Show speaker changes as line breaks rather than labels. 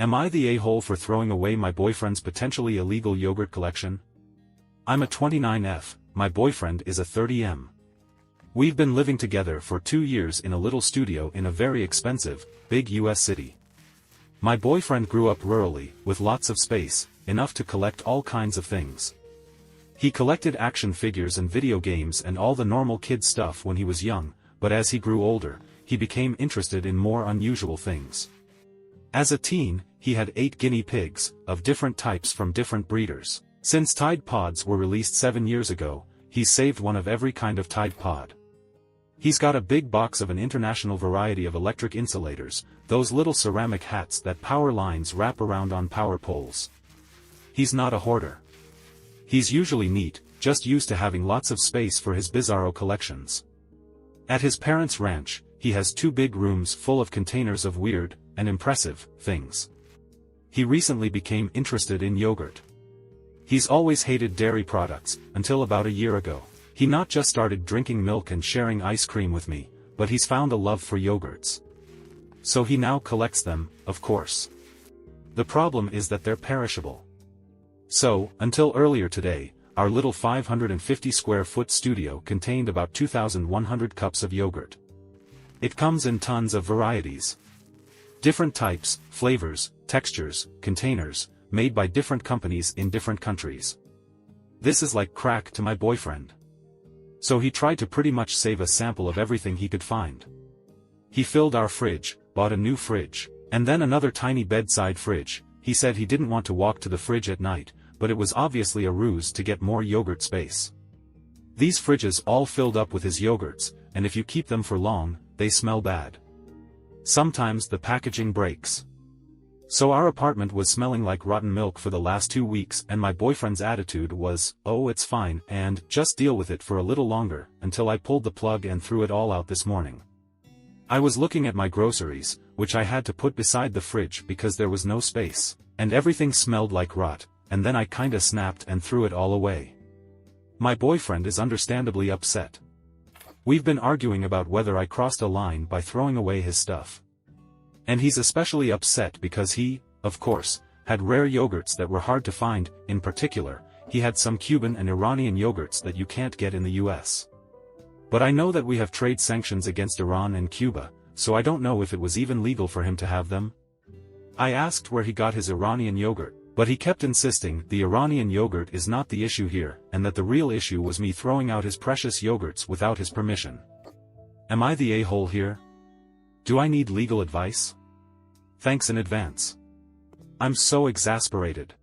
Am I the a-hole for throwing away my boyfriend's potentially illegal yogurt collection? I'm a 29F, my boyfriend is a 30M. We've been living together for 2 years in a little studio in a very expensive, big US city. My boyfriend grew up rurally, with lots of space, enough to collect all kinds of things. He collected action figures and video games and all the normal kid stuff when he was young, but as he grew older, he became interested in more unusual things. As a teen, he had 8 guinea pigs, of different types from different breeders. Since Tide Pods were released 7 years ago, he's saved one of every kind of Tide Pod. He's got a big box of an international variety of electric insulators, those little ceramic hats that power lines wrap around on power poles. He's not a hoarder. He's usually neat, just used to having lots of space for his bizarro collections. At his parents' ranch, he has 2 big rooms full of containers of weird, and impressive, things. He recently became interested in yogurt. He's always hated dairy products, until about a year ago. He not just started drinking milk and sharing ice cream with me, but he's found a love for yogurts. So he now collects them, of course. The problem is that they're perishable. So, until earlier today, our little 550 square foot studio contained about 2,100 cups of yogurt. It comes in tons of varieties. Different types, flavors, textures, containers, made by different companies in different countries. This is like crack to my boyfriend. So he tried to pretty much save a sample of everything he could find. He filled our fridge, bought a new fridge, and then another tiny bedside fridge. He said he didn't want to walk to the fridge at night, but it was obviously a ruse to get more yogurt space. These fridges all filled up with his yogurts, and if you keep them for long, they smell bad. Sometimes the packaging breaks. So our apartment was smelling like rotten milk for the last 2 weeks, and my boyfriend's attitude was, "Oh, it's fine, and just deal with it for a little longer," until I pulled the plug and threw it all out this morning. I was looking at my groceries, which I had to put beside the fridge because there was no space, and everything smelled like rot, and then I kinda snapped and threw it all away. My boyfriend is understandably upset. We've been arguing about whether I crossed a line by throwing away his stuff. And he's especially upset because he, of course, had rare yogurts that were hard to find. In particular, he had some Cuban and Iranian yogurts that you can't get in the US. But I know that we have trade sanctions against Iran and Cuba, so I don't know if it was even legal for him to have them. I asked where he got his Iranian yogurt, but he kept insisting the Iranian yogurt is not the issue here, and that the real issue was me throwing out his precious yogurts without his permission. Am I the a-hole here? Do I need legal advice? Thanks in advance. I'm so exasperated.